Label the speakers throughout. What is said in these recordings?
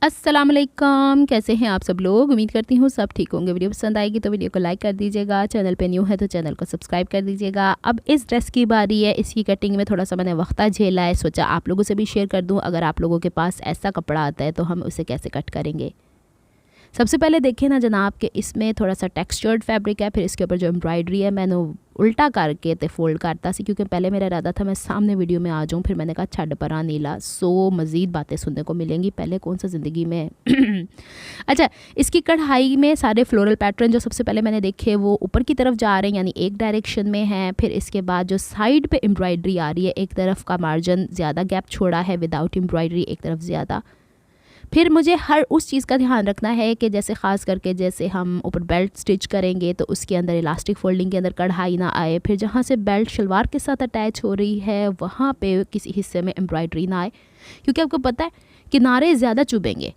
Speaker 1: अस्सलाम वालेकुम, कैसे हैं आप सब लोग। उम्मीद करती हूँ सब ठीक होंगे। वीडियो पसंद आएगी तो वीडियो को लाइक कर दीजिएगा, चैनल पे न्यू है तो चैनल को सब्सक्राइब कर दीजिएगा। अब इस ड्रेस की बारी है। इसकी कटिंग में थोड़ा सा मैंने वक्त झेला है, सोचा आप लोगों से भी शेयर कर दूँ। अगर आप लोगों के पास ऐसा कपड़ा आता है तो हम उसे कैसे कट करेंगे। सबसे पहले देखें ना जनाब कि इसमें थोड़ा सा टेक्सचर्ड फैब्रिक है। फिर इसके ऊपर जो एम्ब्रॉयडरी है मैंने उल्टा करके ते फोल्ड करता सी, क्योंकि पहले मेरा इरादा था मैं सामने वीडियो में आ जाऊँ। फिर मैंने कहा छड़ परा नीला, सो मज़ीद बातें सुनने को मिलेंगी, पहले कौन सा ज़िंदगी में। अच्छा, इसकी कढ़ाई में सारे फ्लोरल पैटर्न जो सबसे पहले मैंने देखे वो ऊपर की तरफ जा रहे हैं, यानी एक डायरेक्शन में है। फिर इसके बाद जो साइड पे एम्ब्रॉयडरी आ रही है, एक तरफ का मार्जिन ज़्यादा गैप छोड़ा है विदाउट एम्ब्रॉयडरी, एक तरफ ज़्यादा। फिर मुझे हर उस चीज़ का ध्यान रखना है कि जैसे ख़ास करके जैसे हम ऊपर बेल्ट स्टिच करेंगे तो उसके अंदर इलास्टिक फोल्डिंग के अंदर कढ़ाई ना आए। फिर जहाँ से बेल्ट शलवार के साथ अटैच हो रही है वहाँ पे किसी हिस्से में एम्ब्रॉयडरी ना आए, क्योंकि आपको पता है किनारे ज़्यादा चुभेंगे।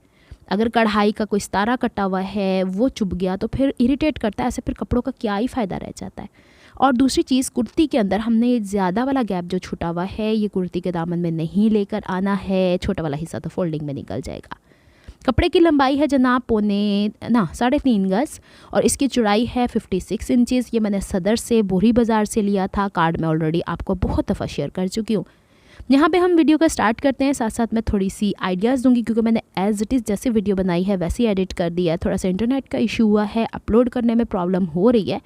Speaker 1: अगर कढ़ाई का कोई सितारा कटा हुआ है वो चुभ गया तो फिर इरिटेट करता है, ऐसे फिर कपड़ों का क्या ही फ़ायदा रह जाता है। और दूसरी चीज़, कुर्ती के अंदर हमने ज़्यादा वाला गैप जो छुटा हुआ है ये कुर्ती के दामन में नहीं लेकर आना है। छोटा वाला हिस्सा तो फोल्डिंग में निकल जाएगा। कपड़े की लंबाई है जनाब 3.5 गज और इसकी चौड़ाई है 56 इंचेस। ये मैंने सदर से बोरी बाज़ार से लिया था। कार्ड में ऑलरेडी आपको बहुत दफ़ा शेयर कर चुकी हूँ। यहाँ पे हम वीडियो का स्टार्ट करते हैं, साथ साथ मैं थोड़ी सी आइडियाज़ दूंगी, क्योंकि मैंने एज़ इट इज़ जैसे वीडियो बनाई है वैसे ही एडिट कर दिया है। थोड़ा सा इंटरनेट का इशू हुआ है, अपलोड करने में प्रॉब्लम हो रही है,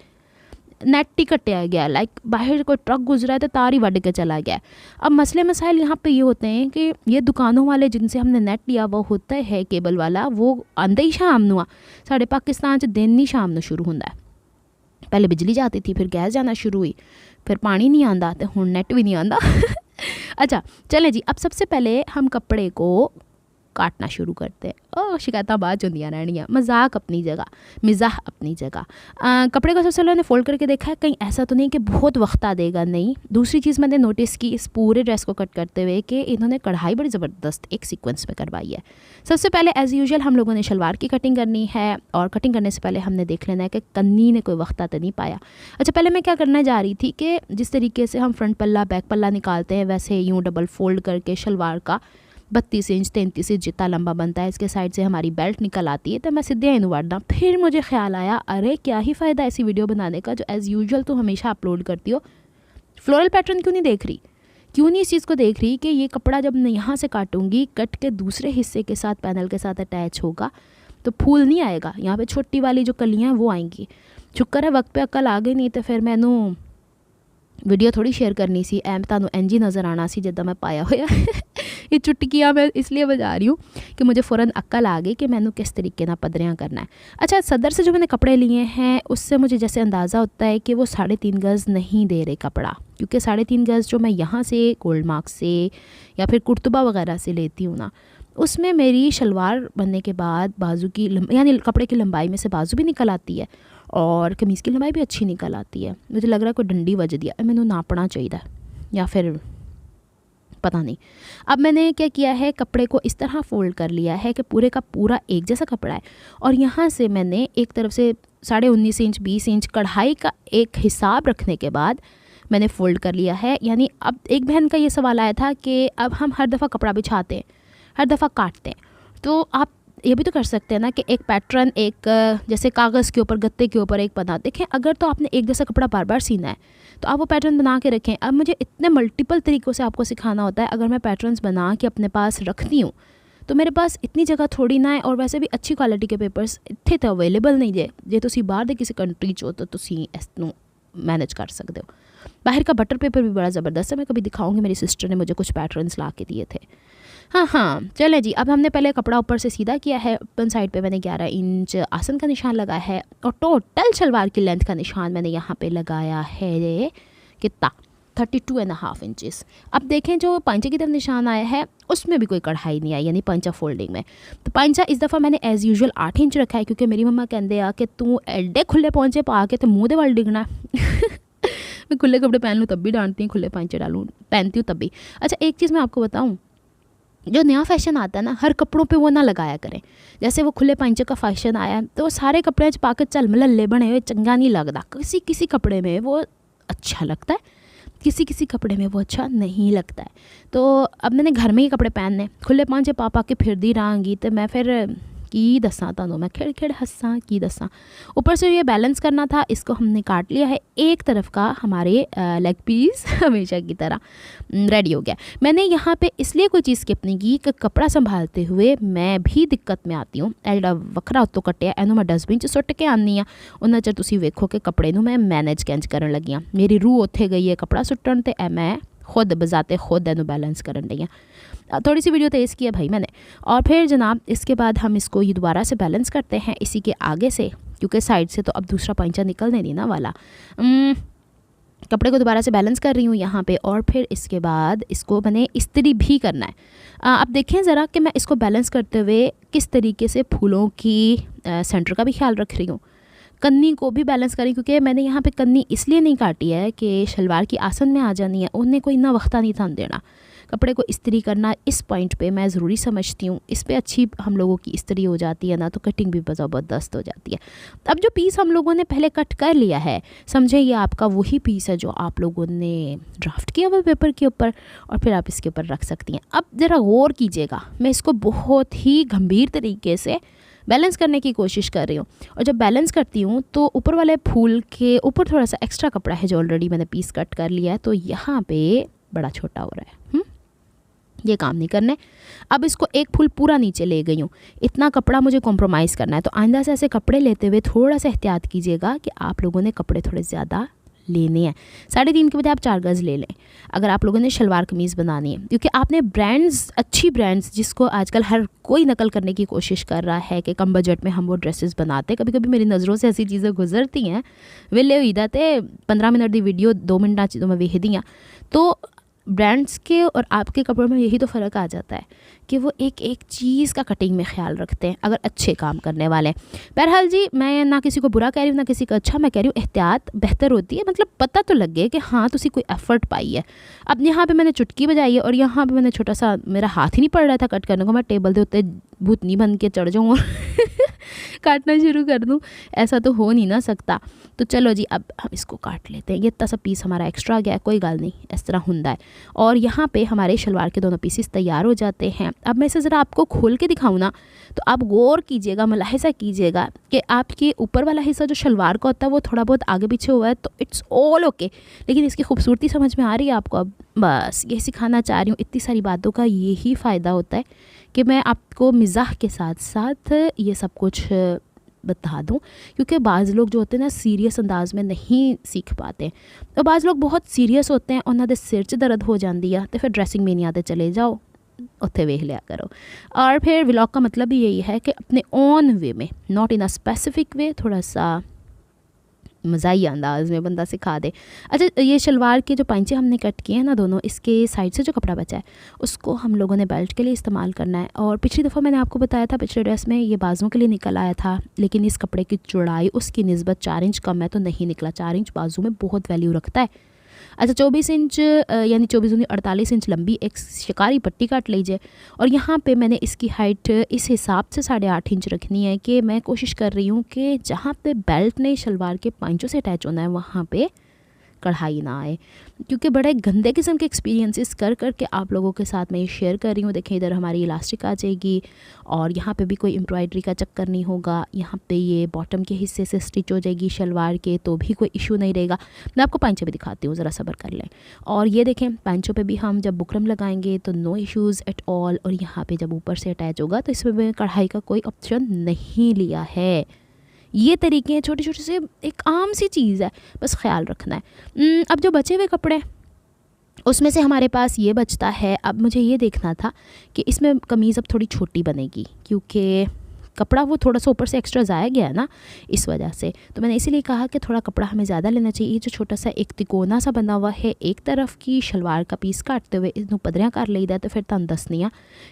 Speaker 1: नेट ही कटिया गया। लाइक बाहर कोई ट्रक गुजरा है तो तार ही वड़ के चला गया। अब मसले मसाइल यहाँ पे ये होते हैं कि ये दुकानों वाले जिनसे हमने नेट लिया वो होता है केबल वाला, वो आंदे ही शाम नू साढ़े पाकिस्तान च दिन नहीं शाम नू शुरू होंदा है। पहले बिजली जाती थी, फिर गैस जाना शुरू हुई, फिर पानी नहीं आंदा तो हुण नेट भी नहीं आंदा। अच्छा चलें जी, अब सबसे पहले हम कपड़े को काटना शुरू करते हैं। और शिकायत बाद होंदियां रहनियां, मजाक अपनी जगह, मिजाह अपनी जगह। कपड़े को सबसे पहले मैंने फोल्ड करके देखा है कहीं ऐसा तो नहीं कि बहुत वक्त आ देगा, नहीं। दूसरी चीज़ मैंने नोटिस की इस पूरे ड्रेस को कट करते हुए कि इन्होंने कढ़ाई बड़ी ज़बरदस्त एक सीक्वेंस में करवाई है। सबसे पहले एज़ यूजुअल हम लोगों ने शलवार की कटिंग करनी है, और कटिंग करने से पहले हमने देख लेना है कि कन्नी ने कोई वक्त तो नहीं पाया। अच्छा, पहले मैं क्या करना जा रही थी कि जिस तरीके से हम फ्रंट पल्ला बैक पल्ला निकालते हैं वैसे यूँ डबल फोल्ड करके शलवार का 32 इंच 33 इंच जितना लंबा बनता है इसके साइड से हमारी बेल्ट निकल आती है, तो मैं सीधे इन वाड़ना। फिर मुझे ख्याल आया अरे क्या ही फ़ायदा ऐसी वीडियो बनाने का जो एज़ यूजुअल तो हमेशा अपलोड करती हो। फ्लोरल पैटर्न क्यों नहीं देख रही, क्यों नहीं इस चीज़ को देख रही कि ये कपड़ा जब मैं यहाँ से काटूंगी कट के दूसरे हिस्से के साथ पैनल के साथ अटैच होगा तो फूल नहीं आएगा, यहाँ पे छोटी वाली जो कलियाँ वो आएंगी। शुक्र है वक्त पे अक्ल आ गई, नहीं तो फिर मैनू वीडियो थोड़ी शेयर करनी सी, एम तानू इंज ही नज़र आना सी जिद्दां मैं पाया होया। ये चुटकियाँ मैं इसलिए बजा रही हूँ कि मुझे फ़ौरन अक्ल आ गई कि मैनू किस तरीके ना पदरियाँ करना है। अच्छा, सदर से जो मैंने कपड़े लिए हैं उससे मुझे जैसे अंदाज़ा होता है कि वो 3.5 गज़ नहीं दे रहे कपड़ा, क्योंकि 3.5 गज़ जो मैं यहाँ से गोल्ड मार्क से या फिर कुर्तुबा वगैरह से लेती हूँ ना, उसमें मेरी शलवार बनने के बाद बाजू की यानी कपड़े की लंबाई में से बाजू भी निकल आती है और कमीज़ की लंबाई भी अच्छी निकल आती है। मुझे लग रहा है कोई डंडी वज दिया, मैंने नापना चाहिए या फिर पता नहीं। अब मैंने क्या किया है, कपड़े को इस तरह फ़ोल्ड कर लिया है कि पूरे का पूरा एक जैसा कपड़ा है, और यहाँ से मैंने एक तरफ से 19.5 इंच 20 इंच कढ़ाई का एक हिसाब रखने के बाद मैंने फ़ोल्ड कर लिया है। यानी अब एक बहन का ये सवाल आया था कि अब हम हर दफ़ा कपड़ा बिछाते हैं, हर दफ़ा काटते हैं, तो आप ये भी तो कर सकते हैं ना कि एक पैटर्न एक जैसे कागज़ के ऊपर गत्ते के ऊपर एक बना देखें। अगर तो आपने एक जैसा कपड़ा बार बार सीना है तो आप वो पैटर्न बना के रखें। अब मुझे इतने मल्टीपल तरीक़ों से आपको सिखाना होता है। अगर मैं पैटर्न्स बना के अपने पास रखती हूँ तो मेरे पास इतनी जगह थोड़ी ना है, और वैसे भी अच्छी क्वालिटी के पेपर्स इतने तो अवेलेबल नहीं जे तुसी बाहर दे किसी कंट्री चो तो तुसी इसनू मैनेज कर सकते हो। बाहर का बटर पेपर भी बड़ा ज़बरदस्त है, मैं कभी दिखाऊंगी। मेरी सिस्टर ने मुझे कुछ पैटर्न्स ला के दिए थे। हाँ चलें जी, अब हमने पहले कपड़ा ऊपर से सीधा किया है। ओपन साइड पे मैंने 11 इंच आसन का निशान लगाया है, और टोटल शलवार की लेंथ का निशान मैंने यहाँ पे लगाया है कितना 32.5 इंचेस। अब देखें जो पंचे की तरफ निशान आया है उसमें भी कोई कढ़ाई नहीं आई, यानी पंचा फोल्डिंग में। तो पंचा इस दफ़ा मैंने एज़ यूजुअल 8 इंच रखा है, क्योंकि मेरी मम्मा कहते हैं कि तू एडे खुले पहुँचे पा के तो मुँह दे वाल डिगना। मैं खुले कपड़े पहन लूँ तब भी डांटती हूँ, खुले पंचे डालूँ पहनती हूँ तब भी। अच्छा, एक चीज़ मैं आपको बताऊँ, जो नया फ़ैशन आता है ना हर कपड़ों पे वो ना लगाया करें। जैसे वो खुले पंचे का फ़ैशन आया तो सारे कपड़े पाके चल मलल्ले बने हुए चंगा नहीं लगता, किसी किसी कपड़े में वो अच्छा लगता है। किसी किसी कपड़े में वो अच्छा नहीं लगता है। तो अब मैंने घर में ही कपड़े पहनने, खुले पांचे पा पा के फिरदी रहांगी तो मैं फिर की दसा तुहानू मैं खिड़ खिड़ हंसा की दसा। ऊपर से ये बैलेंस करना था, इसको हमने काट लिया है। एक तरफ का हमारे लेग पीस हमेशा की तरह रेडी हो गया। मैंने यहाँ पे इसलिए कोई चीज़ स्किप नहीं की कि कपड़ा संभालते हुए मैं भी दिक्कत में आती हूँ। एल्डा वखरा उत्तों कटिया एनू मैं डस्टबिन च सुੱਟ के आनी हाँ। उन्ना चਿਰ ਤੁਸੀਂ ਵੇਖੋ कि कपड़े ਨੂੰ मैं मैनेज कैंज करन लगी हाँ। मेरी रूह उत्थे गई है कपड़ा सुੱਟਣ ਤੇ मैं खुद बजाते खुद एनू बैलेंस करन रही हाँ। थोड़ी सी वीडियो तेज़ की है भाई मैंने। और फिर जनाब इसके बाद हम इसको ये दोबारा से बैलेंस करते हैं इसी के आगे से, क्योंकि साइड से तो अब दूसरा पंचा निकलने नहीं ना वाला। कपड़े को दोबारा से बैलेंस कर रही हूँ यहाँ पे। और फिर इसके बाद इसको मैंने इस्त्री भी करना है। अब देखें ज़रा कि मैं इसको बैलेंस करते हुए किस तरीके से फूलों की सेंटर का भी ख्याल रख रही हूँ, कन्नी को भी बैलेंस करी, क्योंकि मैंने यहाँ पे कन्नी इसलिए नहीं काटी है कि शलवार की आसन में आ जानी है, उन्हें कोई इतना वक्ता नहीं था देना। कपड़े को इस्त्री करना इस पॉइंट पे मैं ज़रूरी समझती हूँ। इस पे अच्छी हम लोगों की इस्त्री हो जाती है ना, तो कटिंग भी ज़बरदस्त हो जाती है। अब जो पीस हम लोगों ने पहले कट कर लिया है, समझे ये आपका वही पीस है जो आप लोगों ने ड्राफ्ट किया हुआ पेपर के ऊपर, और फिर आप इसके ऊपर रख सकती हैं। अब ज़रा गौर कीजिएगा, मैं इसको बहुत ही गंभीर तरीके से बैलेंस करने की कोशिश कर रही हूँ। और जब बैलेंस करती हूँ तो ऊपर वाले फूल के ऊपर थोड़ा सा एक्स्ट्रा कपड़ा है जो ऑलरेडी मैंने पीस कट कर लिया है, तो यहाँ पे बड़ा छोटा हो रहा है। ये काम नहीं करने। अब इसको एक फूल पूरा नीचे ले गई हूँ, इतना कपड़ा मुझे कॉम्प्रोमाइज़ करना है। तो आइंदा से ऐसे कपड़े लेते हुए थोड़ा सा एहतियात कीजिएगा कि आप लोगों ने कपड़े थोड़े ज़्यादा लेने हैं। 3.5 के बजाय आप 4 गज़ ले लें अगर आप लोगों ने शलवार कमीज़ बनानी है, क्योंकि आपने ब्रांड्स, अच्छी ब्रांड्स जिसको आजकल हर कोई नकल करने की कोशिश कर रहा है कि कम बजट में हम वो ड्रेसेस बनाते। कभी कभी मेरी नज़रों से ऐसी चीज़ें गुजरती हैं, वेले हुई ते 15 मिनट की वीडियो 2 मिनट तो मैं वेखदी हाँ। तो ब्रांड्स के और आपके कपड़ों में यही तो फ़र्क आ जाता है कि वो एक एक चीज़ का कटिंग में ख्याल रखते हैं अगर अच्छे काम करने वाले। बहरहाल जी, मैं ना किसी को बुरा कह रही हूँ ना किसी का अच्छा, मैं कह रही हूँ एहतियात बेहतर होती है। मतलब पता तो लगे कि हाँ तुसी कोई एफर्ट पाई है। अब यहाँ पे मैंने चुटकी बजाई है और यहाँ पे मैंने छोटा सा, मेरा हाथ ही नहीं पड़ रहा था कट करने को, मैं टेबल के उत्ते भूतनी बन के चढ़ जाऊँ और काटना शुरू कर दूँ, ऐसा तो हो नहीं ना सकता। तो चलो जी अब हम इसको काट लेते हैं। ये इतना सा पीस हमारा एक्स्ट्रा आ गया है, कोई गल नहीं, इस तरह हुंदा है। और यहाँ पे हमारे शलवार के दोनों पीसेस तैयार हो जाते हैं। अब मैं इसे ज़रा आपको खोल के दिखाऊँ ना, तो आप गौर कीजिएगा, मुलाहिज़ा कीजिएगा कि आपके ऊपर वाला हिस्सा जो शलवार का होता है वो थोड़ा बहुत आगे पीछे हुआ है, तो इट्स ऑल ओके। लेकिन इसकी खूबसूरती समझ में आ रही है आपको? अब बस ये सिखाना चाह रही हूँ। इतनी सारी बातों का यही फ़ायदा होता है कि मैं आपको मिज़ाह के साथ साथ ये सब कुछ बता दूं, क्योंकि बाज़ लोग जो होते हैं ना सीरियस अंदाज में नहीं सीख पाते, और बाज़ लोग बहुत सीरियस होते हैं, उन्होंने सिर च दर्द हो जाती है तो फिर ड्रेसिंग में नहीं आते, चले जाओ उत्थे वेख लिया करो। और फिर व्लॉग का मतलब भी यही है कि अपने ओन वे में, not in a specific way, थोड़ा सा मज़ाही अंदाज में बंदा सिखा दे। अच्छा, ये शलवार के जो पंचे हमने कट किए हैं ना दोनों, इसके साइड से जो कपड़ा बचा है उसको हम लोगों ने बेल्ट के लिए इस्तेमाल करना है। और पिछली दफ़ा मैंने आपको बताया था, पिछले ड्रेस में ये बाजुओं के लिए निकल आया था, लेकिन इस कपड़े की चौड़ाई उसकी निस्बत 4 इंच कम है तो नहीं निकला। 4 इंच बाजू में बहुत वैल्यू रखता है। अच्छा, 24 इंच यानी 24 48 इंच लंबी एक शिकारी पट्टी काट लीजिए। और यहाँ पे मैंने इसकी हाइट इस हिसाब से 8.5 इंच रखनी है कि मैं कोशिश कर रही हूँ कि जहाँ पे बेल्ट ने शलवार के पंचों से अटैच होना है वहाँ पे कढ़ाई ना आए, क्योंकि बड़े गंदे किस्म के एक्सपीरियंसेस कर के आप लोगों के साथ मैं ये शेयर कर रही हूँ। देखें, इधर हमारी इलास्टिक आ जाएगी और यहाँ पे भी कोई एम्ब्रॉयडरी का चक्कर नहीं होगा। यहाँ पे ये बॉटम के हिस्से से स्टिच हो जाएगी शलवार के, तो भी कोई इशू नहीं रहेगा। मैं आपको पैंचों भी दिखाती हूँ, ज़रा सब्र कर लें। और ये देखें, पैंचों पे भी हम जब बुकरम लगाएंगे तो नो इश्यूज़ एट ऑल। और यहाँ पर जब ऊपर से अटैच होगा तो इसमें मैं कढ़ाई का कोई ऑप्शन नहीं लिया है। ये तरीके हैं, छोटे छोटे से, एक आम सी चीज़ है, बस ख्याल रखना है। अब जो बचे हुए कपड़े उसमें से हमारे पास ये बचता है। अब मुझे ये देखना था कि इसमें कमीज़ अब थोड़ी छोटी बनेगी, क्योंकि कपड़ा वो थोड़ा सा ऊपर से एक्स्ट्रा ज़ाया गया है ना, इस वजह से। तो मैंने इसीलिए कहा कि थोड़ा कपड़ा हमें ज़्यादा लेना चाहिए। जो छोटा सा एक तिकोना सा बना हुआ है एक तरफ की शलवार का पीस काटते हुए इसनों पदरियाँ कर लीदा, तो फिर तुम दसनिया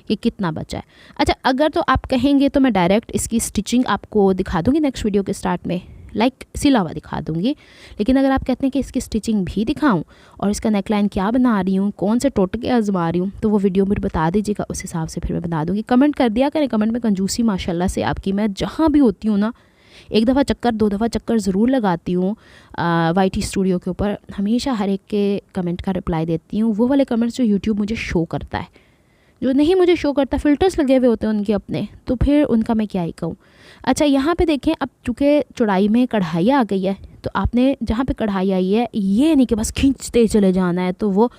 Speaker 1: कि कितना बचा है। अच्छा, अगर तो आप कहेंगे तो मैं डायरेक्ट इसकी स्टिचिंग आपको दिखा दूँगी नेक्स्ट वीडियो के स्टार्ट में, लाइक सिला हुआ दिखा दूँगी। लेकिन अगर आप कहते हैं कि इसकी स्टिचिंग भी दिखाऊं और इसका नेकलाइन क्या बना रही हूँ, कौन से टोटके आजमा रही हूँ, तो वो वीडियो मुझे बता दीजिएगा, उस हिसाब से फिर मैं बना दूँगी। कमेंट कर दिया करें, कमेंट में कंजूसी माशाल्लाह से आपकी, मैं जहाँ भी होती हूँ ना एक दफ़ा चक्कर 2 दफ़ा चक्कर ज़रूर लगाती हूँ YT स्टूडियो के ऊपर। हमेशा हर एक के कमेंट का रिप्लाई देती हूँ, वो वाले कमेंट्स जो यूट्यूब मुझे शो करता है। जो नहीं मुझे शो करता, फ़िल्टर्स लगे हुए होते हैं उनके अपने, तो फिर उनका मैं क्या ही कहूँ। अच्छा, यहाँ पे देखें, अब चूँकि चौड़ाई में कढ़ाई आ गई है, तो आपने जहाँ पे कढ़ाई आई है, ये नहीं कि बस खींचते चले जाना है, तो वो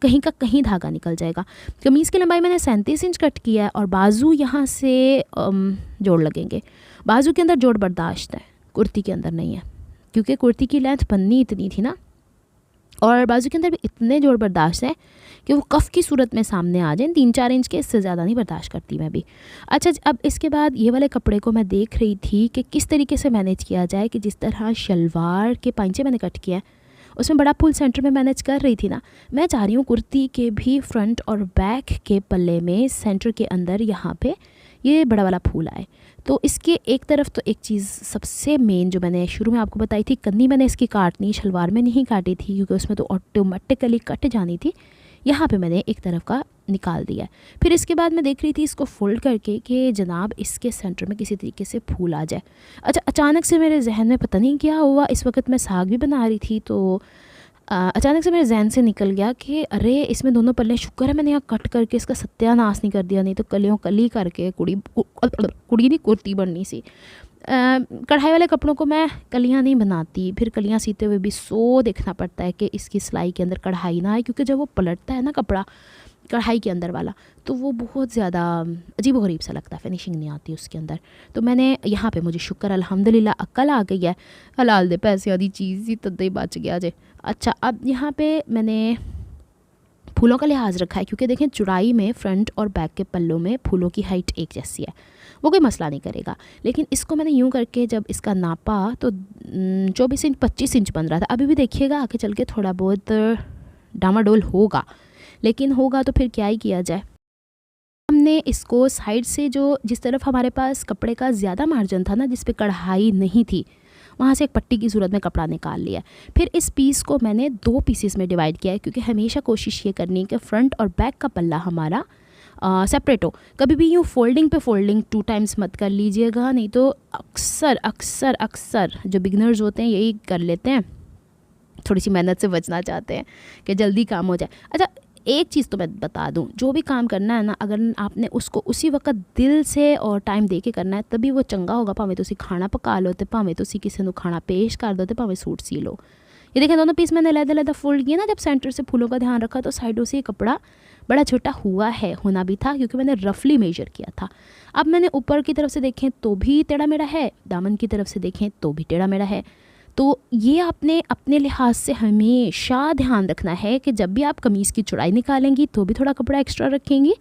Speaker 1: कहीं का कहीं धागा निकल जाएगा। कमीज़ की लंबाई मैंने 37 इंच कट किया है और बाजू यहाँ से जोड़ लगेंगे। बाजू के अंदर जोड़ बर्दाश्त है, कुर्ती के अंदर नहीं है, क्योंकि कुर्ती की लेंथ बननी इतनी थी ना, और बाजू के अंदर भी इतने जोड़ बर्दाश्त है कि वो कफ़ की सूरत में सामने आ जाए। 3-4 इंच के, इससे ज़्यादा नहीं बर्दाश्त करती मैं भी। अच्छा, अब इसके बाद ये वाले कपड़े को मैं देख रही थी कि किस तरीके से मैनेज किया जाए, कि जिस तरह शलवार के पांचे मैंने कट किया है, उसमें बड़ा फुल सेंटर में मैनेज कर रही थी ना, मैं चाह रही हूँ कुर्ती के भी फ्रंट और बैक के पल्ले में सेंटर के अंदर यहाँ पे ये बड़ा वाला फूल आए। तो इसके एक तरफ तो एक चीज़ सबसे मेन जो मैंने शुरू में आपको बताई थी, कन्नी मैंने इसकी काटनी, शलवार में नहीं काटी थी क्योंकि उसमें तो ऑटोमेटिकली कट जानी थी। यहाँ पे मैंने एक तरफ का निकाल दिया। फिर इसके बाद मैं देख रही थी इसको फोल्ड करके कि जनाब इसके सेंटर में किसी तरीके से फूल आ जाए। अच्छा, अचानक से मेरे जहन में पता नहीं क्या हुआ, इस वक्त मैं साग भी बना रही थी, तो अचानक से मेरे जहन से निकल गया कि अरे इसमें दोनों पल्ले, शुक्र है मैंने यहाँ कट करके इसका सत्यानाश नहीं कर दिया, नहीं तो कलियों कली करके कुड़ी नहीं कुर्ती बननी सी। कढ़ाई वाले कपड़ों को मैं कलियां नहीं बनाती, फिर कलियां सीते हुए भी देखना पड़ता है कि इसकी सिलाई के अंदर कढ़ाई ना आए, क्योंकि जब वो पलटता है ना कपड़ा कढ़ाई के अंदर वाला, तो वो बहुत ज़्यादा अजीब व गरीब सा लगता है, फिनिशिंग नहीं आती उसके अंदर। तो मैंने यहाँ पे, मुझे शुक्र अल्हम्दुलिल्लाह अक्ल आ गई है, हलाल दे पैसे आदि चीज़ ही तद्दे बच गया जे। अच्छा, अब यहाँ पे मैंने फूलों का लिहाज रखा है, क्योंकि देखें चौड़ाई में फ्रंट और बैक के पल्लों में फूलों की हाइट एक जैसी है, वो कोई मसला नहीं करेगा। लेकिन इसको मैंने यूँ करके जब इसका नापा तो 24 इंच 25 इंच बन रहा था। अभी भी देखिएगा आगे चल के थोड़ा बहुत डामाडोल होगा, लेकिन होगा तो फिर क्या ही किया जाए। हमने इसको साइड से, जो जिस तरफ हमारे पास कपड़े का ज़्यादा मार्जिन था ना, जिस पे कढ़ाई नहीं थी, वहाँ से एक पट्टी की सूरत में कपड़ा निकाल लिया। फिर इस पीस को मैंने 2 पीसेस में डिवाइड किया है, क्योंकि हमेशा कोशिश ये करनी है कि फ्रंट और बैक का पल्ला हमारा सेपरेट हो। कभी भी यूँ फोल्डिंग पे फोल्डिंग 2 टाइम्स मत कर लीजिएगा, नहीं तो अक्सर अक्सर अक्सर जो बिगनर्स होते हैं यही कर लेते हैं, थोड़ी सी मेहनत से बचना चाहते हैं कि जल्दी काम हो जाए। अच्छा, एक चीज़ तो मैं बता दूं, जो भी काम करना है ना, अगर आपने उसको उसी वक्त दिल से और टाइम दे के करना है, तभी वो चंगा होगा। भावें तुसी खाना पका लो, तो भावें तुसी किसी को खाना पेश कर दो, तो भावें सूट सी लो। ये देखें, दोनों पीस मैंने अलग-अलग फोल्ड किए ना, जब सेंटर से फूलों का ध्यान रखा तो साइडों से कपड़ा बड़ा छोटा हुआ है, होना भी था, क्योंकि मैंने रफली मेजर किया था। अब मैंने ऊपर की तरफ से देखें तो भी टेढ़ा मेढ़ा है, दामन की तरफ से देखें तो भी टेढ़ा मेढ़ा है। तो ये आपने अपने लिहाज से हमेशा ध्यान रखना है कि जब भी आप कमीज़ की चौड़ाई निकालेंगी तो भी थोड़ा कपड़ा एक्स्ट्रा रखेंगी,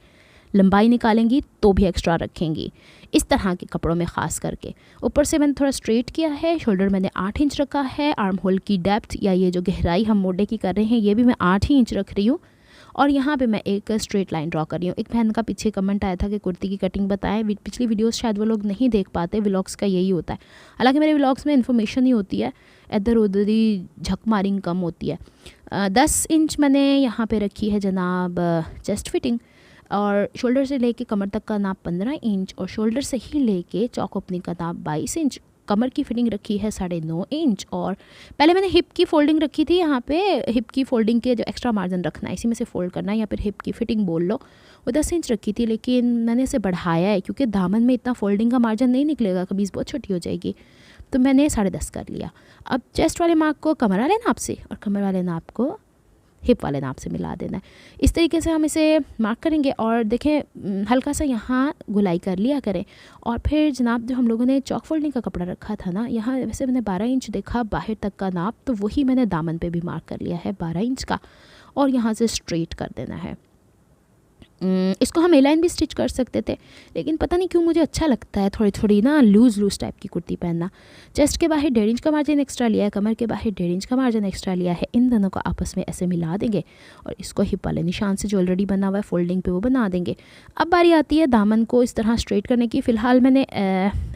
Speaker 1: लंबाई निकालेंगी तो भी एक्स्ट्रा रखेंगी, इस तरह के कपड़ों में ख़ास करके। ऊपर से मैंने थोड़ा स्ट्रेट किया है, शोल्डर मैंने 8 इंच रखा है, आर्म होल की डेप्थ या ये जो गहराई हम मोढे की कर रहे हैं ये भी मैं 8 ही इंच रख रही हूँ। और यहाँ पे मैं एक स्ट्रेट लाइन ड्रॉ कर रही हूँ। एक बहन का पीछे कमेंट आया था कि कुर्ती की कटिंग बताएं, पिछली वीडियोस शायद वो लोग नहीं देख पाते, व्लॉग्स का यही होता है। हालांकि मेरे व्लॉग्स में इन्फॉर्मेशन ही होती है, इधर उधर ही झकमारिंग कम होती है। 10 इंच मैंने यहाँ पे रखी है जनाब चेस्ट फिटिंग, और शोल्डर से लेके कमर तक का नाप 15 इंच, और शोल्डर से ही लेके चौक ओपनिंग का नाप 22 इंच। कमर की फिटिंग रखी है 9.5 इंच, और पहले मैंने हिप की फोल्डिंग रखी थी। यहाँ पे हिप की फोल्डिंग के जो एक्स्ट्रा मार्जिन रखना है, इसी में से फोल्ड करना है, या फिर हिप की फिटिंग बोल लो, वो 10 इंच रखी थी, लेकिन मैंने इसे बढ़ाया है क्योंकि दामन में इतना फोल्डिंग का मार्जिन नहीं निकलेगा, कमीज़ बहुत छोटी हो जाएगी, तो मैंने 10.5 कर लिया। अब चेस्ट वाले मार्क को कमर वाले नाप से और कमर वाले नाप को हिप वाले नाप से मिला देना है। इस तरीके से हम इसे मार्क करेंगे, और देखें हल्का सा यहाँ गुलाई कर लिया करें। और फिर जनाब जो हम लोगों ने चौक फोल्डिंग का कपड़ा रखा था ना, यहाँ वैसे मैंने 12 इंच देखा बाहर तक का नाप, तो वही मैंने दामन पे भी मार्क कर लिया है 12 इंच का, और यहाँ से स्ट्रेट कर देना है। इसको हम ए-लाइन भी स्टिच कर सकते थे, लेकिन पता नहीं क्यों मुझे अच्छा लगता है थोड़ी थोड़ी ना लूज़ टाइप की कुर्ती पहनना। चेस्ट के बाहर 1.5 इंच का मार्जिन एक्स्ट्रा लिया है, कमर के बाहर 1.5 इंच का मार्जिन एक्स्ट्रा लिया है। इन दोनों को आपस में ऐसे मिला देंगे, और इसको हिप वाले निशान से जो ऑलरेडी बना हुआ है फोल्डिंग पे वो बना देंगे। अब बारी आती है दामन को इस तरह स्ट्रेट करने की। फ़िलहाल मैंने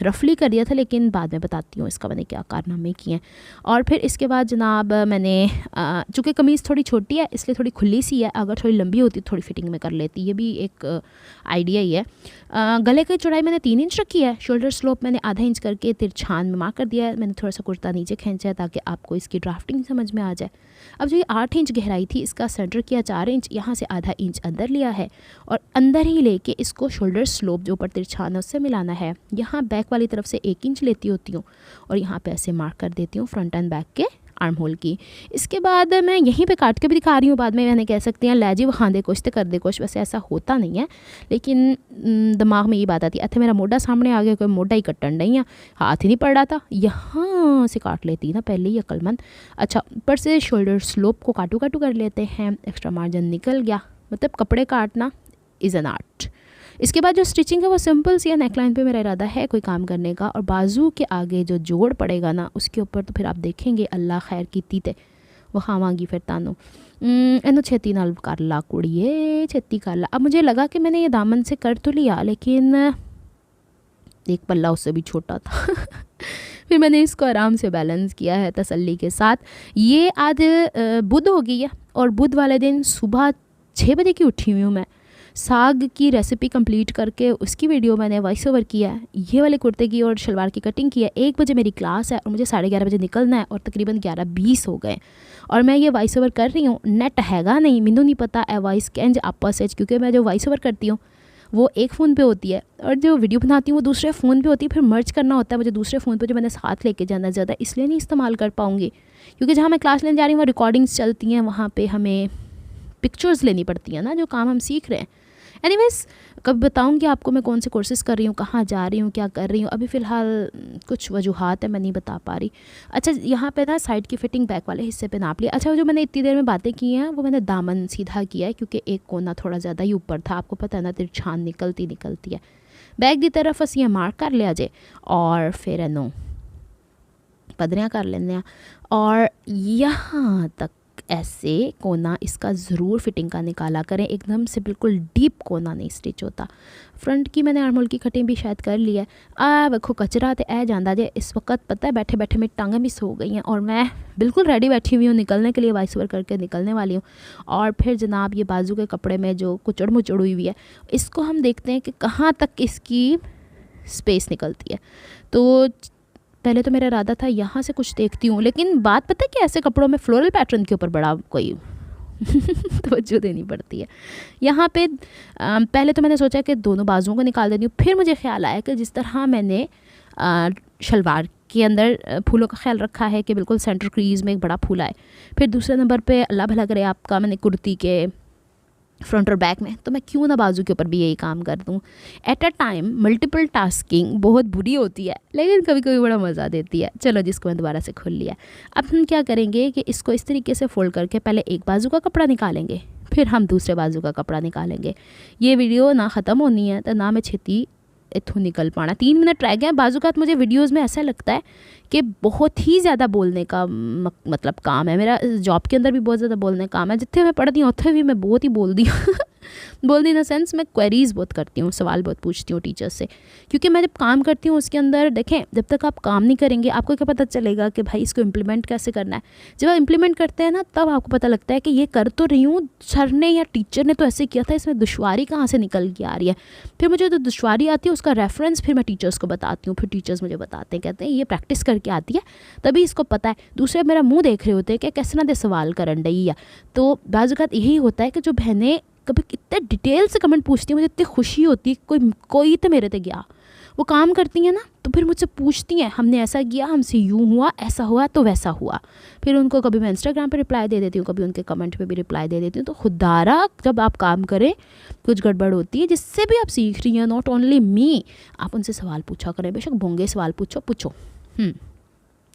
Speaker 1: रफली कर दिया था, लेकिन बाद में बताती हूँ इसका मैंने क्या कारनामे किए हैं। और फिर इसके बाद जनाब मैंने चूँकि कमीज़ थोड़ी छोटी है इसलिए थोड़ी खुली सी है, अगर थोड़ी लंबी होती थोड़ी फिटिंग में कर लेती, ये भी एक आइडिया ही है। गले की चौड़ाई मैंने 3 इंच रखी है, शोल्डर स्लोप मैंने आधा इंच करके तिरछान में मार्क कर दिया है। मैंने थोड़ा सा कुर्ता नीचे खींचा है ताकि आपको इसकी ड्राफ्टिंग समझ में आ जाए। अब जो ये 8 इंच गहराई थी इसका सेंटर किया 4 इंच, यहाँ से आधा इंच अंदर लिया है और अंदर ही लेके इसको शोल्डर स्लोप जो ऊपर तिरछान है उससे मिलाना है। यहाँ बैक वाली तरफ से 1 इंच लेती होती हूँ और यहाँ पे ऐसे मार्क कर देती हूँ फ्रंट एंड बैक के आर्म होल की। इसके बाद मैं यहीं पे काट के भी दिखा रही हूँ, बाद में मैंने कह सकती हैं लैजी वो खांदे कुछ तो कर दे कुछ, वैसे ऐसा होता नहीं है, लेकिन दिमाग में ये बात आती है अच्छा मेरा मोटा सामने आ गया, कोई मोटा ही कट्टन नहीं है, हाथ ही नहीं पड़ रहा था, यहाँ से काट लेती ना पहले ही अक्लमंद। अच्छा ऊपर से शोल्डर स्लोप को काटू काटू कर लेते हैं, एक्स्ट्रा मार्जिन निकल गया, मतलब कपड़े काटना इज़ एन आर्ट। इसके बाद जो स्टिचिंग है वो सिंपल सी है, नेकलाइन पे मेरा इरादा है कोई काम करने का, और बाजू के आगे जो जोड़ पड़ेगा ना उसके ऊपर तो फिर आप देखेंगे अल्लाह खैर की ते वो खावांगी फिर तानो इन्हों छेती नाल कर ला कुड़िए छेती कर ला। अब मुझे लगा कि मैंने ये दामन से कर तो लिया लेकिन एक पल्ला उससे भी छोटा था फिर मैंने इसको आराम से बैलेंस किया है तसल्ली के साथ। ये आज बुध हो गई है और बुध वाले दिन सुबह 6 बजे की उठी हुई हूँ मैं। साग की रेसिपी कंप्लीट करके उसकी वीडियो मैंने वॉइस ओवर किया है, ये वाले कुर्ते की और शलवार की कटिंग की है। 1 बजे मेरी क्लास है और मुझे 11:30 बजे निकलना है और तकरीबन 11:20 हो गए और मैं ये वॉइस ओवर कर रही हूँ। नेट हैगा नहीं, मैनू नहीं पता है वॉइस कैंज आपस एच, क्योंकि मैं जो वॉइस ओवर करती हूँ वो एक फ़ोन पे होती है और जो वीडियो बनाती हूँ वो दूसरे फ़ोन पे होती है, फिर मर्ज करना होता है मुझे दूसरे फ़ोन पे जो मैंने साथ लेके जाना ज़्यादा इसलिए नहीं इस्तेमाल कर पाऊँगी, क्योंकि जहाँ मैं क्लास लेने जा रही हूँ वहाँ रिकॉर्डिंग्स चलती हैं, वहाँ पे हमें पिक्चर्स लेनी पड़ती हैं ना जो काम हम सीख रहे हैं। एनीवेज़ कब बताऊंगी आपको मैं कौन से कोर्सेज़ कर रही हूँ, कहाँ जा रही हूँ, क्या कर रही हूँ। अभी फ़िलहाल कुछ वजूहात है मैं नहीं बता पा रही। अच्छा यहाँ पे ना साइड की फ़िटिंग बैक वाले हिस्से पे नाप लिया। अच्छा जो मैंने इतनी देर में बातें की हैं वो मैंने दामन सीधा किया है क्योंकि एक कोना थोड़ा ज़्यादा ही ऊपर था, आपको पता है ना तिरछान निकलती है। बैक की तरफ अस ये मार्क कर लिया जे और फिर एनो पदरियाँ कर लेने और यहाँ तक ऐसे कोना इसका ज़रूर फिटिंग का निकाला करें, एकदम से बिल्कुल डीप कोना नहीं स्टिच होता। फ्रंट की मैंने आर्म होल की कटिंग भी शायद कर ली है। देखो कचरा तो ए जाता जे, इस वक्त पता है बैठे बैठे मेरी टांगें भी सो गई हैं और मैं बिल्कुल रेडी बैठी हुई हूँ निकलने के लिए, वॉइस ओवर करके निकलने वाली हूँ। और फिर जनाब ये बाजू के कपड़े में जो कुचड़ मुचड़ हुई हुई है इसको हम देखते हैं कि कहाँ तक इसकी स्पेस निकलती है। तो पहले तो मेरा इरादा था यहाँ से कुछ देखती हूँ, लेकिन बात पता है कि ऐसे कपड़ों में फ्लोरल पैटर्न के ऊपर बड़ा कोई तवज्जो देनी पड़ती है। यहाँ पे पहले तो मैंने सोचा कि दोनों बाजुओं को निकाल देती हूँ, फिर मुझे ख्याल आया कि जिस तरह मैंने शलवार के अंदर फूलों का ख्याल रखा है कि बिल्कुल सेंटर क्रीज में एक बड़ा फूल आए, फिर दूसरे नंबर पे अल्लाह भला करे आपका मैंने कुर्ती के फ्रंट और बैक में, तो मैं क्यों ना बाजू के ऊपर भी यही काम कर दूँ। At a time multiple tasking बहुत बुरी होती है लेकिन कभी कभी बड़ा मज़ा देती है। चलो जिसको मैं दोबारा से खोल लिया। अब हम क्या करेंगे कि इसको इस तरीके से फोल्ड करके पहले एक बाजू का कपड़ा निकालेंगे, फिर हम दूसरे बाजू का कपड़ा निकालेंगे। ये वीडियो ना ख़त्म होनी है तो ना मैं छेती इथों निकल पाना। 3 मिनट रह गए। बाजू का मुझे वीडियोस में ऐसा लगता है कि बहुत ही ज़्यादा बोलने का मतलब काम है मेरा। जॉब के अंदर भी बहुत ज़्यादा बोलने का काम है, जितने मैं पढ़ती हूँ उत्थे भी मैं बहुत ही बोल दी बोल इन द सेंस मैं क्वेरीज बहुत करती हूँ, सवाल बहुत पूछती हूँ टीचर्स से, क्योंकि मैं जब काम करती हूँ उसके अंदर देखें जब तक आप काम नहीं करेंगे आपको क्या पता चलेगा कि भाई इसको इम्प्लीमेंट कैसे करना है। जब आप इम्प्लीमेंट करते हैं ना तब आपको पता लगता है कि ये कर तो रही हूँ, सर ने या टीचर ने तो ऐसे किया था, इसमें दुश्वारी कहाँ से निकल के आ रही है। फिर मुझे जो दुश्वारी आती है उसका रेफरेंस फिर मैं टीचर्स को बताती हूँ, फिर टीचर्स मुझे बताते हैं, कहते हैं ये प्रैक्टिस करके आती है तभी इसको पता है। दूसरे मेरा मुँह देख रहे होते हैं कि कैसे ना दे सवाल करन डई है। तो बाज़ यही होता है कि जो बहनें कभी इतने डिटेल से कमेंट पूछती हैं मुझे इतनी खुशी होती है कोई तो मेरे ते गया, वो काम करती हैं ना तो फिर मुझसे पूछती हैं हमने ऐसा किया, हमसे यूँ हुआ, ऐसा हुआ तो वैसा हुआ। फिर उनको कभी मैं इंस्टाग्राम पे रिप्लाई दे देती हूँ, कभी उनके कमेंट पे भी रिप्लाई दे देती हूँ। तो खुदारा जब आप काम करें कुछ गड़बड़ होती है जिससे भी आप सीख रही हैं, नॉट ओनली मी, आप उनसे सवाल पूछा करें, बेशक भोंगे सवाल पूछो।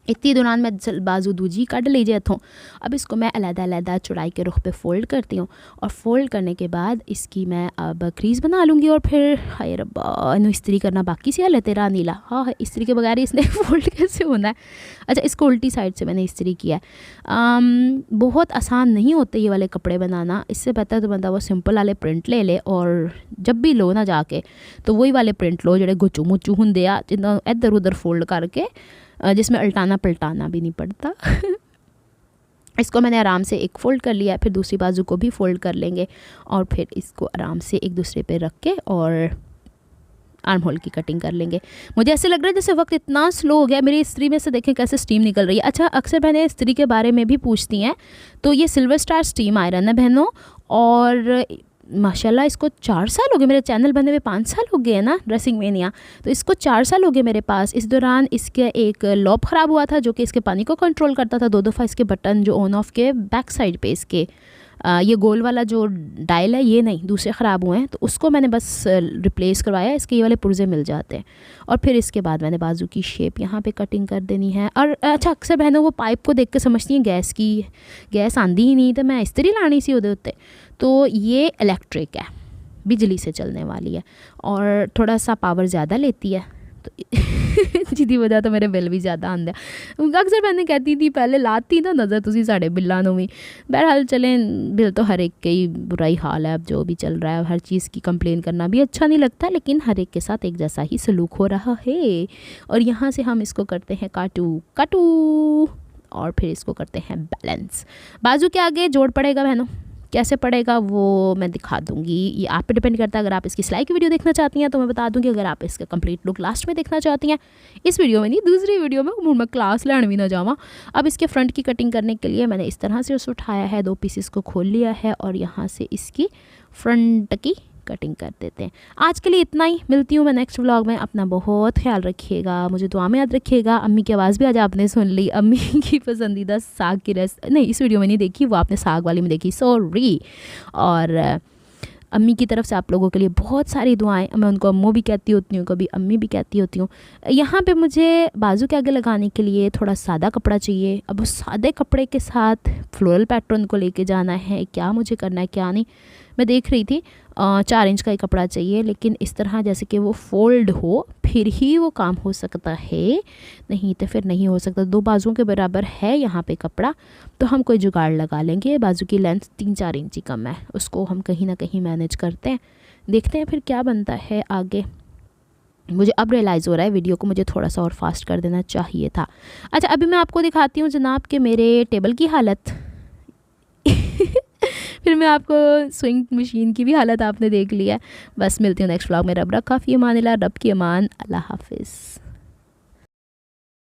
Speaker 1: इतनी दौरान मैं बाजू दूजी कट लीजिए इतों। अब इसको मैं अलग-अलग चौड़ाई के रुख पे फ़ोल्ड करती हूँ और फ़ोल्ड करने के बाद इसकी मैं अब क्रीज़ बना लूँगी और फिर हाय रब्बा इन्हू इस्त्री करना बाकी सी हाल है तेरा नीला। हाँ इस्त्री के बगैर इसने फ़ोल्ड कैसे होना है। अच्छा इसको उल्टी साइड से मैंने इस्त्री किया है। बहुत आसान नहीं होते ये वाले कपड़े बनाना। इससे बेहतर तो बंदा वो सिंपल वाले प्रिंट ले ले और जब भी लो ना जाके तो वही वाले प्रिंट लो जेडे गुचू मुचू होंदे आ जिन्हों इधर उधर फोल्ड करके जिसमें उल्टाना पलटाना भी नहीं पड़ता। इसको मैंने आराम से एक फ़ोल्ड कर लिया, फिर दूसरी बाजू को भी फ़ोल्ड कर लेंगे और फिर इसको आराम से एक दूसरे पे रख के और आर्म होल की कटिंग कर लेंगे। मुझे ऐसे लग रहा है जैसे वक्त इतना स्लो हो गया। मेरी इस्त्री में से देखें कैसे स्टीम निकल रही है। अच्छा अक्सर बहनें इस्त्री के बारे में भी पूछती हैं, तो ये सिल्वर स्टार स्टीम आयरन है बहनों, और माशाल्लाह इसको 4 साल हो गए मेरे चैनल बने हुए, 5 साल हो गए हैं ना ड्रेसिंग मेनिया, तो इसको 4 साल हो गए मेरे पास। इस दौरान इसके एक लॉब ख़राब हुआ था जो कि इसके पानी को कंट्रोल करता था। 2 दफ़ा इसके बटन जो ऑन ऑफ़ के बैक साइड पे इसके ये गोल वाला जो डायल है ये नहीं, दूसरे ख़राब हुए हैं, तो उसको मैंने बस रिप्लेस करवाया। इसके ये वाले पुर्जे मिल जाते हैं। और फिर इसके बाद मैंने बाजू की शेप यहाँ पे कटिंग कर देनी है। और अच्छा अक्सर बहनों वो पाइप को देख के समझती हैं गैस आंदी ही नहीं, तो मैं इस्त्री लानी सी उहदे उत्ते। तो ये इलेक्ट्रिक है, बिजली से चलने वाली है और थोड़ा सा पावर ज़्यादा लेती है, तो जिसकी वजह तो मेरे बिल भी ज़्यादा आंदे। अक्सर मैंने कहती थी पहले लाती ना नज़र तुसी साढ़े बिल्लां नूं भी। बहरहाल चलें, बिल तो हर एक के ही बुरा ही हाल है। अब जो भी चल रहा है हर चीज़ की कंप्लेन करना भी अच्छा नहीं लगता, लेकिन हर एक के साथ एक जैसा ही सलूक हो रहा है। और यहाँ से हम इसको करते हैं काटू और फिर इसको करते हैं बैलेंस। बाजू के आगे जोड़ पड़ेगा बहनों, कैसे पड़ेगा वो मैं दिखा दूंगी, ये आप पे डिपेंड करता है। अगर आप इसकी सिलाई की वीडियो देखना चाहती हैं तो मैं बता दूंगी। अगर आप इसका कंप्लीट लुक लास्ट में देखना चाहती हैं, इस वीडियो में नहीं दूसरी वीडियो में, मैं क्लास लेने भी ना जावा। अब इसके फ्रंट की कटिंग करने के लिए मैंने इस तरह से उसे उठाया है, 2 पीसेस को खोल लिया है और यहाँ से इसकी फ्रंट की कटिंग कर देते हैं। आज के लिए इतना ही, मिलती हूँ मैं नेक्स्ट व्लॉग में। अपना बहुत ख्याल रखिएगा, मुझे दुआ में याद रखिएगा। अम्मी की आवाज़ भी आज आपने सुन ली। अम्मी की पसंदीदा साग की नहीं इस वीडियो में नहीं देखी, वो आपने साग वाली में देखी, सॉरी। और अम्मी की तरफ से आप लोगों के लिए बहुत सारी दुआएं। मैं उनको अम्मू भी कहती होती हूँ, कभी अम्मी भी कहती होती हूँ। यहाँ पे मुझे बाजू के आगे लगाने के लिए थोड़ा सादा कपड़ा चाहिए। अब उस सादे कपड़े के साथ फ्लोरल पैटर्न को लेके जाना है, क्या मुझे करना है क्या नहीं। मैं देख रही थी 4 इंच का ही कपड़ा चाहिए, लेकिन इस तरह जैसे कि वो फोल्ड हो फिर ही वो काम हो सकता है, नहीं तो फिर नहीं हो सकता। 2 बाजुओं के बराबर है यहाँ पे कपड़ा, तो हम कोई जुगाड़ लगा लेंगे। बाजू की लेंथ 3-4 इंच ही कम है, उसको हम कहीं ना कहीं मैनेज करते हैं, देखते हैं फिर क्या बनता है आगे। मुझे अब रियलाइज़ हो रहा है वीडियो को मुझे थोड़ा सा और फास्ट कर देना चाहिए था। अच्छा अभी मैं आपको दिखाती हूँ जनाब कि मेरे टेबल की हालत फिर मैं आपको स्विंग मशीन की भी हालत आपने देख लिया है। बस मिलती हूँ नेक्स्ट व्लॉग में। रब रखा फ़ी अमान अल्लाह, रब की अमान, अल्लाह हाफिज़।